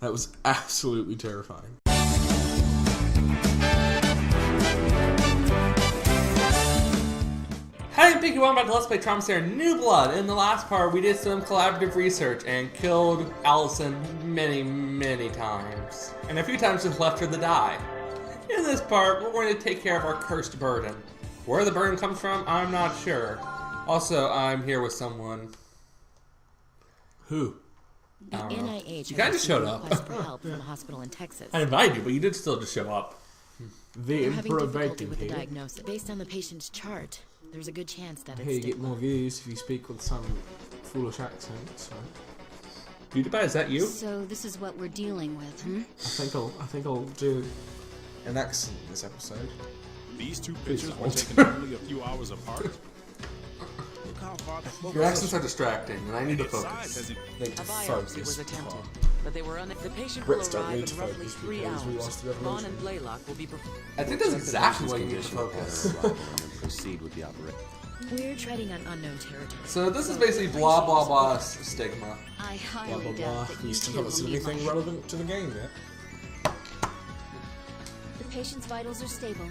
That was absolutely terrifying. Hi, I'm Pikcube. Welcome back to Let's Play Trauma Slayer New Blood. In the last part, we did some collaborative research and killed Allison many, many times. And a few times just left her to die. In this part, we're going to take care of our cursed burden. Where the burden comes from, I'm not sure. Also, I'm here with someone. Who? The NIH You kind of showed up. request for help from a hospital in Texas. I invited you, but you did still just show up. The They're having Emperor difficulty Bacon with the here. diagnosis. Based on the patient's chart, there's a good chance that Here it's you get stigma. more views if you speak with some foolish accent. So PewDiePie, is that you? So this is what we're dealing with, hmm? I think I'll do an accent this episode. These two Please pictures were don't. taken only a few hours apart. Look how far the Your accents are distracting, and I need to size focus. has it. Need to A biopsy focus. was attempted, but they were the patient Brits will don't arrive need in to roughly focus 3 because we hours. lost the Vaughn revolution. and Blaylock will be performed. I think that's exactly why you need to focus. Proceed with the operation. We're treading on unknown territory. So this is basically blah blah blah stigma. I Blah highly blah blah. doubt that You you still two haven't will seen need anything my relevant to the game yet. The patient's vitals are stable.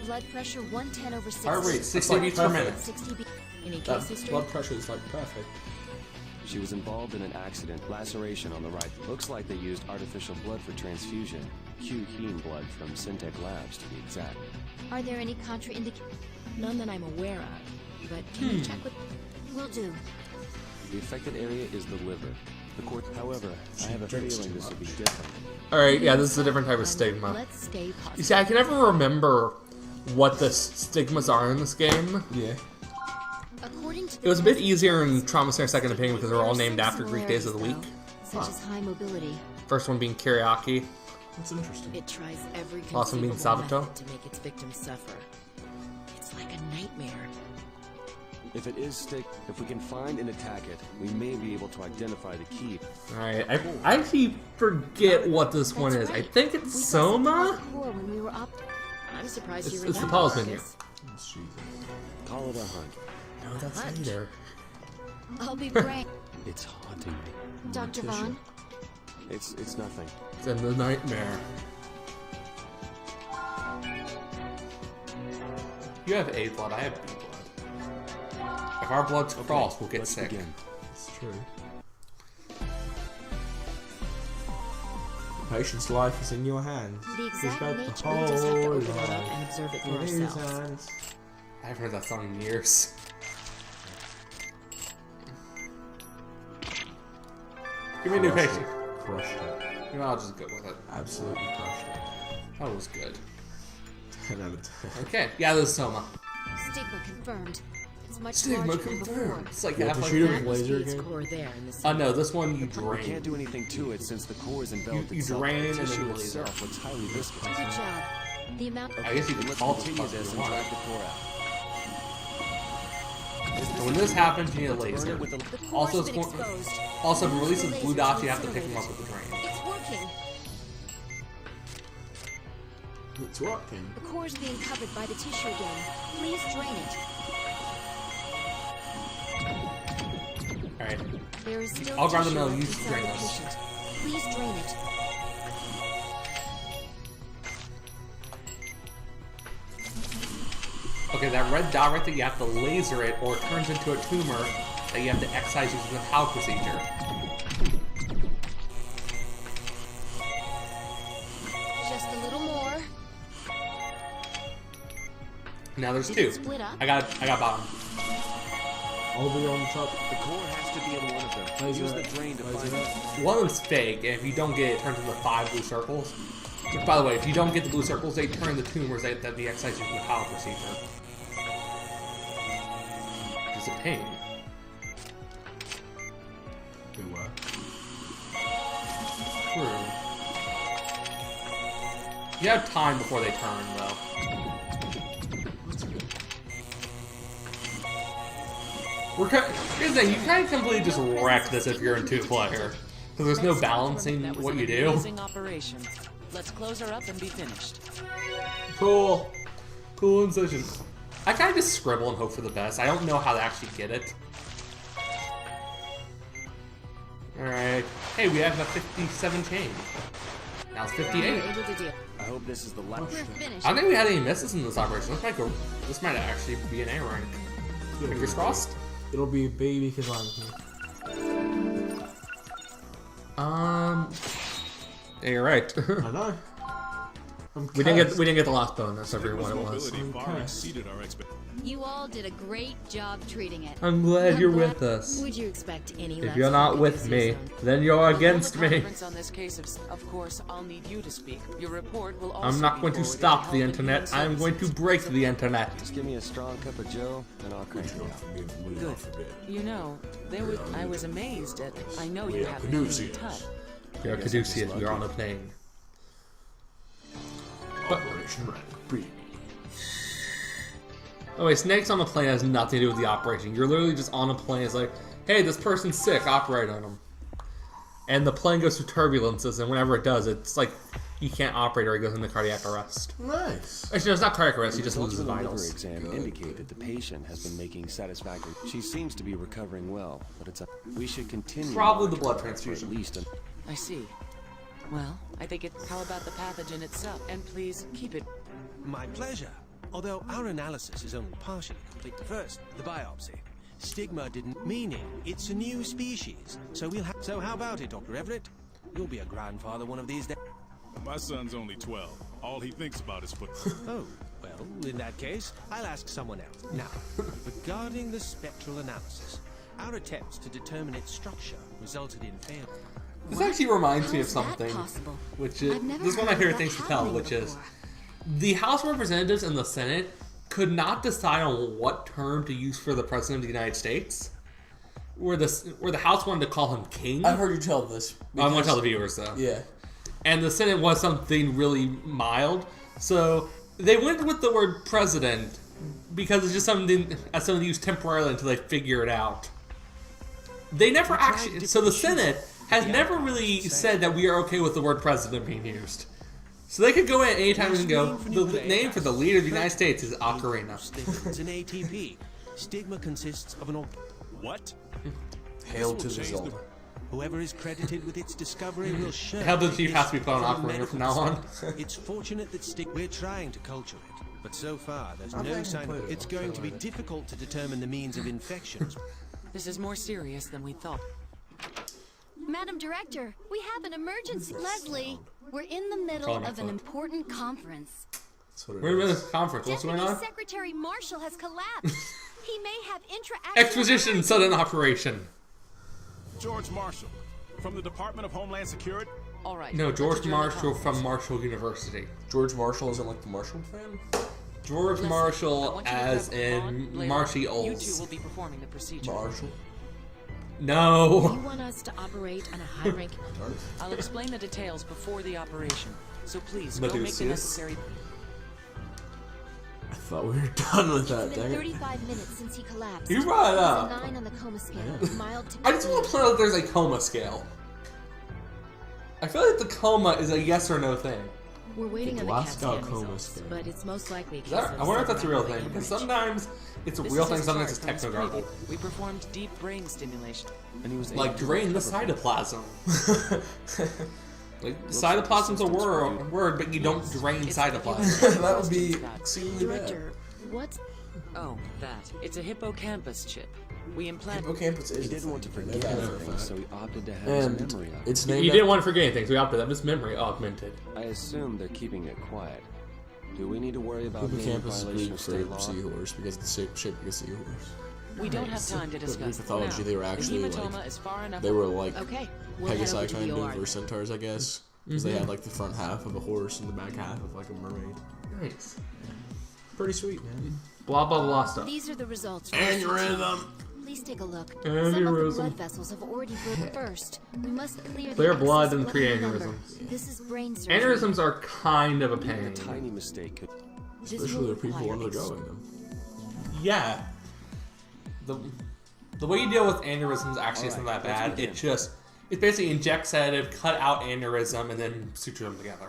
Blood pressure 110/60. Heart rate 60 beats per minute. 60 beats. Any case That history? blood pressure is like perfect. She was involved in an accident, laceration on the right. Looks like they used artificial blood for transfusion. Q heme blood from Syntec Labs, to be exact. Are there any contraindications? None that I'm aware of. But can you check with... Will do. The affected area is the liver. The court, however, I have a drinks feeling too this will be much. different. Alright, yeah, this is a different type of stigma. Let's stay You positive. see, I can never remember what the stigmas are in this game. Yeah. According to It was a bit easier in Trauma Center Second Opinion because they're all named after Greek days of the week. Such as high mobility. First one being Kyriaki. That's interesting. It tries every Last one being conceivable Sabato. method to make its victims suffer. It's like a nightmare. If it is if we can find and attack it, we may be able to identify the key. Alright, I actually forget what this one is. I think it's Soma? When we were up. I'm surprised you It's remember the pause this. menu. Call it a hunt. No, that's Hunt. later. I'll be brave. It's haunting me. Dr. Vaughn, It's nothing. It's in the nightmare. You have A blood, I have B blood. If our bloods cross, we'll get Let's sick. begin. It's true. The patient's life is in your hands. the He's exact got the nature. We just have to whole open it up life and observe it for in his ourselves. hands. I haven't heard that song in years. Give me a new Crushed patient. it. Crushed it. You know, I'll just go with it. Absolutely crushed it. That was good. 10 out of 10. Okay, yeah, this is Soma. Stigma confirmed. It's much Stigma larger than before. confirmed. It's like You have half to like shoot that. him with laser Feeds again? core there in the Oh no, this one you We can't drain. do anything to it since the core is enveloped You itself. drain The and then tissue you laser. itself looks highly viscous. Good job. The amount. I guess you could Let's call this continue fucking this and one. drive the core out. So when this happens, you need a Let's burn laser. it with a- The core's Also, it's been going, exposed. also, if it releases Use the blue laser dots, to you have to pick them incinerate up with the drain. It's working. It's working. The core's being covered by the tissue again. Please drain it. Alright. There is still I'll grab the tissue mill, left you inside drain the this. patient. Please drain it. Okay, that red dot right there, you have to laser it, or it turns into a tumor that you have to excise using the POW procedure. Just a little more. Now there's Did two. it split up? I got bottom. I'll be on top. The core has to be in one of them. Laser Use it. the drain to Laser find it. it. One of them's fake, and if you don't get it, it turns into 5 blue circles. Which, by the way, if you don't get the blue circles, they turn the tumors that be excised using the POW procedure. It's a pain. Good work. True. You have time before they turn, though. Here's the thing, you kind of completely just wreck this if you're in 2-player. Because there's no balancing That was what an you do. amazing operation. Let's close her up and be finished. Cool. Cool incision. I kind of just scribble and hope for the best. I don't know how to actually get it. Alright. Hey, we have a 57 change. Now it's 58. We're able to deal. I hope this is the last. We're finished. I don't think we had any misses in this operation. This might actually be an A rank. Fingers crossed. It'll be a baby because I'm here. Yeah, you're right. I know. we didn't get the last bonus. Everyone it was. Mobility far exceeded our expectations. You all did a great job treating it. I'm glad you're with us. Would you expect any If less you're not from with the me, zone? then you're against Until the me. conference on this case of course, I'll need you to speak. Your report will also I'm not be going to forwarded stop Health the and internet. Human I'm going to Services. break the internet. Just give me a strong cup of Joe, and I'll crank it out. Good. You know, I was amazed at. I know you haven't been in touch. You're Caduceus. You're on a plane. Operation Rank B. Oh wait, snakes on a plane has nothing to do with the operation. You're literally just on a plane. It's like, hey, this person's sick. Operate on them. And the plane goes through turbulences, and whenever it does, it's like he can't operate or he goes into cardiac arrest. Nice. Actually, no, it's not cardiac arrest. He just Results loses from the liver vitals. exam indicate that the patient has been making satisfactory. She seems to be recovering well, but it's a. We should continue. Probably the blood monitoring for transfusion. At least. I see. Well, I think it. How about the pathogen itself? And please keep it. My pleasure. Although our analysis is only partially complete. First, the biopsy. Stigma didn't meaning it's a new species. So so how about it, Dr. Everett? You'll be a grandfather one of these days. My son's only 12. All he thinks about is football. Oh, well, in that case, I'll ask someone else. Now, regarding the spectral analysis, our attempts to determine its structure resulted in failure. This actually reminds me of How is that something, possible? which is I've never this is one of my heard favorite of things that to tell, happening which is before. the House of Representatives and the Senate could not decide on what term to use for the President of the United States. Where the House wanted to call him King. I heard you tell this. I want to because- tell the viewers though. Yeah. And the Senate was something really mild, so they went with the word President because it's just something used temporarily until they figure it out. They never actually. So the Senate has never really said that we are okay with the word President being used. So they could go in anytime and go, the name for the leader of the United States is Ocarina. It's an ATP. Stigma consists of an What? Hail to This the will change Zelda. Whoever is credited with its discovery will surely. Hell, the chief has to be put on from a Ocarina from medical now on. perspective. It's fortunate that we're trying to culture it, but so far there's I've no never sign played of it. it's going to be difficult to determine the means of infections. This is more serious than we thought. Madam Director, we have an emergency. Leslie, we're in the middle my of an foot. important conference. That's what it We're in is. this conference. What's going Deputy on? Secretary Marshall has collapsed. He may have intra-action Exposition, sudden operation. George Marshall, from the Department of Homeland Security. All right. No, let's George adjourn the Marshall conference. from Marshall University. George Marshall isn't like the Marshall fan? George Leslie, I Marshall, want you to as have in Vaughn, Blair, Marshy You two Olds. will be performing the procedure. Marshall? No. You want us to operate on a high-ranking... I'll explain the details before the operation. So please But go make the Lucius? necessary. I thought we were done with that, It's been dang it. 35 minutes since he collapsed. You brought it He's up. a 9 on the coma scale. Mild to I just want to point out that there's a coma scale. I feel like the coma is a yes or no thing. We're waiting on the Last CAT scan got coma results, scan. but it's most likely a Is case that, of I wonder if that's a real subretinal thing, because hemorrhage. sometimes it's a This real is thing, his sometimes it's chart from his techno preview. garble. We performed deep brain stimulation. And he was Like able to drain the recover from it. cytoplasm. Like, cytoplasm's a word, but you don't drain It's- cytoplasm. That would be That. exceedingly bad. Director, what? Oh, that. It's a hippocampus chip. We implant. Hippocampus is He a didn't want to thing, forget I know that for a anything, fact. so he opted to have his And memory augmented. it's You named didn't want to forget anything, so we opted that. Just memory augmented. I assume they're keeping it quiet. Do we need to worry about being in Hippocampus is violation Greek of state for law? seahorse because it's shaped like a seahorse. We don't have time to But discuss pathology, now. they were actually, the hematoma like- is far enough. They were like Okay, we'll head over Pegasi to kind the of, OR. or centaurs, I guess. Because they had like the front half of a horse and the back half of like a mermaid. Nice. Pretty sweet, man. Blah, blah, blah stuff. These are the results. from Aneurysm. CT. Please take a look. Some of the Aneurysm. blood vessels have already broken first. We must clear Clear the blood excess and create number. aneurysms. This is brain surgery. Aneurysms are kind of a pain. A tiny mistake could... This Especially will the people require undergoing them. Yeah. The way you deal with aneurysms actually isn't that bad. It basically inject sedative, cut out aneurysm, and then suture them together.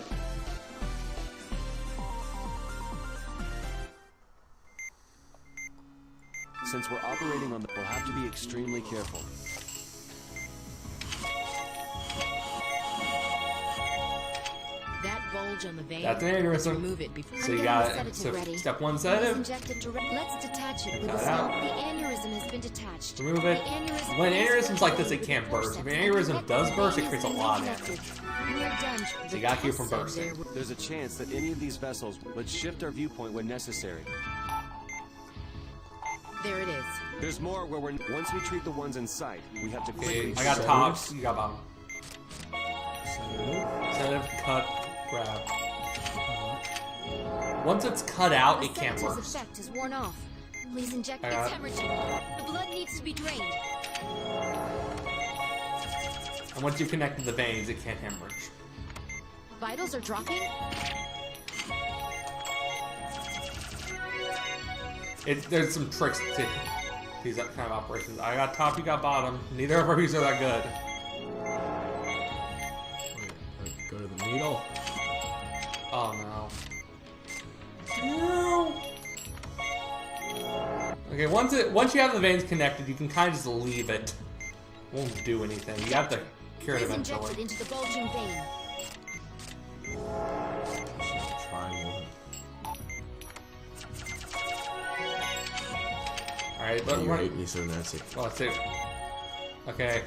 Since we're operating on the... We'll have to be extremely careful. bulge on the vein. That's an aneurysm. Remove it before. So you I'm got getting the it. So sedative ready. step one Please sedative. inject it let's detach it with Cut a it out. stump. The aneurysm has been detached. Remove it. The aneurysm When is aneurysms like this, connected it can't with burst. If forceps. an aneurysm does The burst, it vein creates a has been lot of reconnected. damage. We are done. So you gotta keep it from bursting. There's a chance that any of these vessels would shift our viewpoint when necessary. There it is. There's more where once we treat the ones in sight, we have to Okay, quickly. I got tops. You got bottom. Sedative. Sedative, cut, grab. Once it's cut out, The it can't sedative's burst. effect is worn off. Please inject. I It's got hemorrhaging. The blood needs to be drained. And once you've connected the veins, it can't hemorrhage. Vitals are dropping? There's some tricks to these kind of operations. I got top, you got bottom. Neither of ours are that good. Wait, go to the needle. Oh no. No. Okay, once you have the veins connected, you can kind of just leave it. Won't do anything. You have to cure it Please inject it eventually. into the bulging vein. Try one. Alright, You run. hate me so nasty. Oh, let's see. Okay.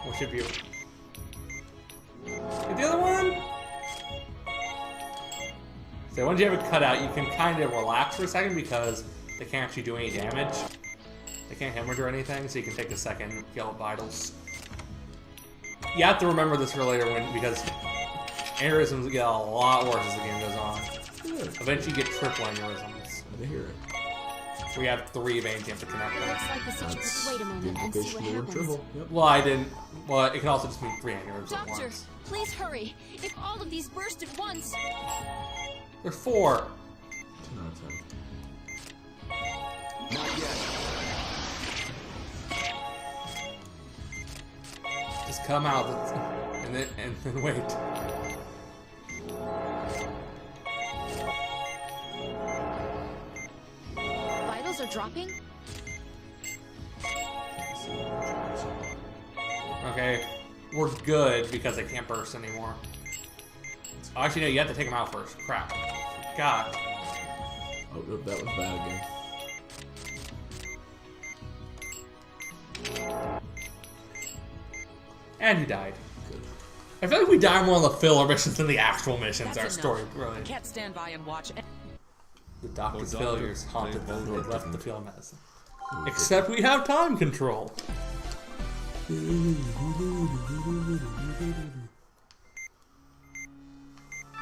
What should be? Get the other one. So once you have it cut out, you can kind of relax for a second because they can't actually do any damage. They can't hemorrhage or anything, so you can take a second, kill vitals. You have to remember this for later because aneurysms get a lot worse as the game goes on. Good. Eventually you get triple aneurysms. I hear it. We have 3 veins you have to connect It them. looks like the situation. That's Wait a the moment and see what implication of the word happens. triple. Yep. Well, I didn't. Well, it can also just mean 3 aneurysms at Doctor, once. please hurry. If all of these burst at once. There's 4. 10 out of 10. Not yet. Just come out and then wait. Vitals are dropping? Okay, we're good because they can't burst anymore. Oh, actually, no, you have to take them out first. Crap. God. Oh, nope, that was bad again. And he died. Good. I feel like we die more on the filler missions than the actual missions. That's Our enough. story, really. I can't stand by and watch. The doctor's doctor, failures haunted they them. They both left the field of medicine. Except we have time control.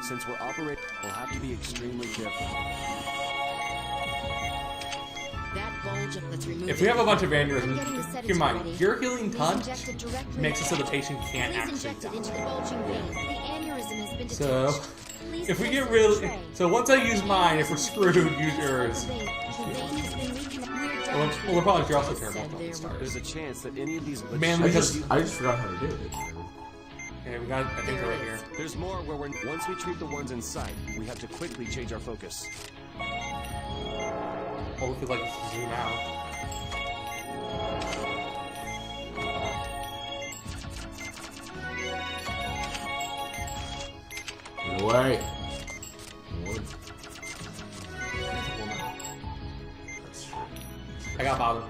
Since we're operating, we'll have to be extremely careful. That bulge of let's remove If we have a bunch of I'm getting the aneurysms, keep sedative in mind, ready. your healing Please touch inject it directly makes it so the into patient can't Please actually inject it into die. the bulging vein. The aneurysm has been detached. So, Please if we place get it in really... the tray. So once I use mine, if we're screwed, use The yours. vein has been reconnected. We're done. Well, the problem is you're also Said terrible at there the start. There's a chance that any of these. Man, I because- just forgot how to do it. Okay, we got, I think they're right here. There's more where once we treat the ones in sight, we have to quickly change our focus. Or we could like zoom out. Get away. Lord. That's true. I got bottom.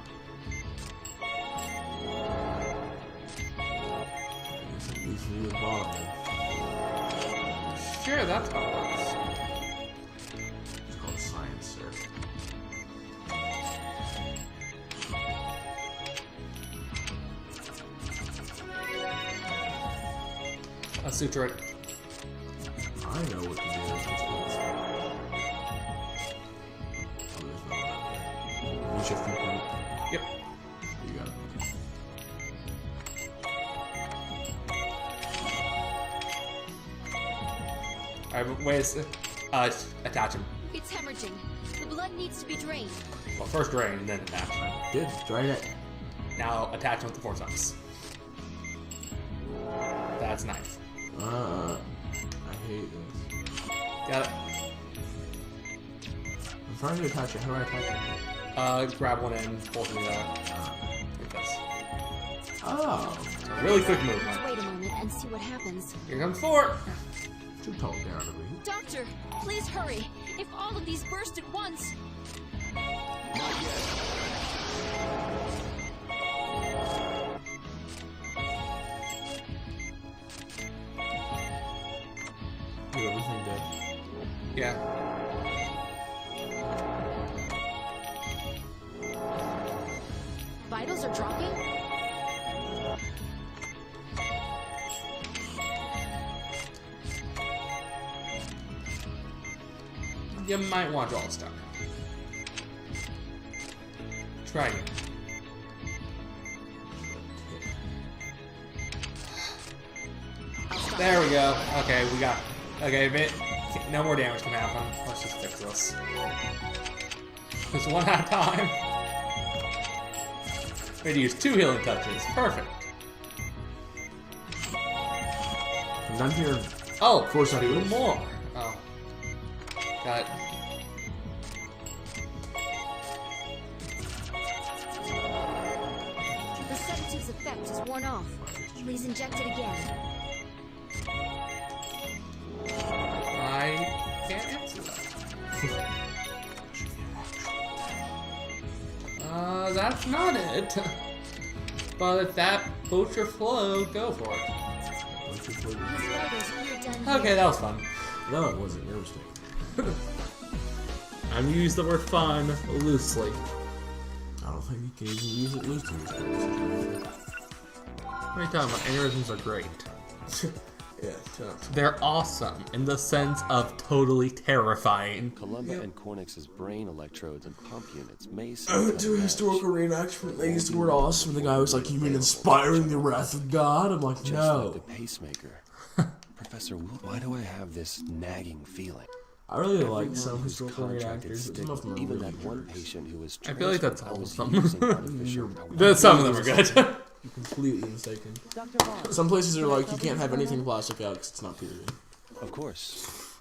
It's easily the bottom. Sure, that's how it works. It's called science, sir. Let's suture it. I know what to do. Oh, there's no one there. You shift point. Yep. You got it. Alright, ways attach him. It's hemorrhaging. The blood needs to be drained. Well, first drain, then attach. Good. Try it. Now attach him with the forceps. That's nice. I hate this. Got it. I'm trying to attach it. How do I attach it? Grab one end, pull through that. Like this. Oh. Really quick movement. Wait a moment and see what happens. Here comes 4. Too tall down to me. Doctor, please hurry. If all of these burst at once. Do everything dead. Yeah. Vitals are dropping? You might want to draw a star. Try it. There we go. Okay, we got. Okay, no more damage can happen. Let's just fix this. Just one at a time. We had to use 2 healing touches. Perfect. I'm done here. Oh, Of course I do. 2 more. Oh. Got it. The sedative's effect is worn off. Please inject it again. I can't answer that. That's not it. But if that boosts your flow, go for it. His vitals are done. Okay, that was fun. No, it wasn't your mistake. I'm using the word fun loosely. I don't think you can even use it loosely. What are you talking about? Aneurysms are great. Yeah, They're awesome in the sense of totally terrifying. Columba and Cornix's brain electrodes and pump units may I went to a historical reenactment. They used the word awesome. The guy was like, "You mean inspiring the wrath of God?" I'm like, just "No." like the pacemaker. Professor, why do I have this nagging feeling? I really like Everyone some who's historical contracted reenactors, but some of them are even really that one jerks. patient who was I feel like that's all of transferred them. using artificial Some of them are good. You're completely mistaken. Dr. Vaughn. Some places are like, you can't have anything plastic out because it's not period. Of course.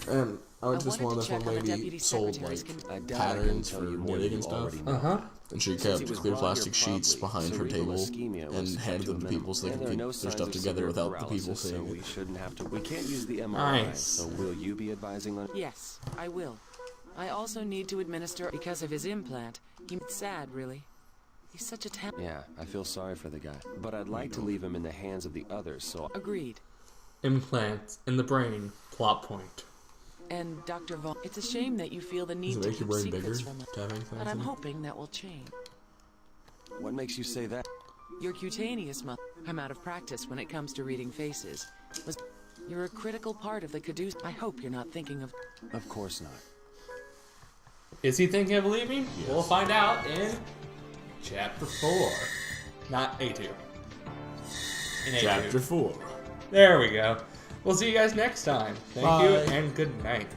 And I went to this wanted one, to this check one on the lady deputy sold secretary's like I doubt I can patterns tell for you more knitting than and you stuff. already know. Uh-huh. And she Since he kept was clear brought plastic here sheets promptly, behind her cerebral table ischemia was and suspected handed them of to him, people so they and could there are keep no their signs stuff of together severe without the people paralysis, seeing so it. we shouldn't have to. We can't use the MRI. Nice. So will you be advising on? Yes, I will. I also need to administer because of his implant. He's sad, really. He's such a Yeah, I feel sorry for the guy, but I'd like to leave him in the hands of the others. So Agreed. Implants in the brain. Plot point. And Dr. Vaughn, it's a shame that you feel the Does need it to make your keep brain bigger secrets from us. to have anything? But I'm hoping that will change. what makes you say that? Your cutaneous muscle. I'm out of practice when it comes to reading faces. You're a critical part of the caduce. I hope you're not thinking of. Of course not. Is he thinking of leaving? Yes. We'll find out in Chapter 4. Not A2. In A2. Chapter 4. There we go. We'll see you guys next time. Thank you Bye. and good night.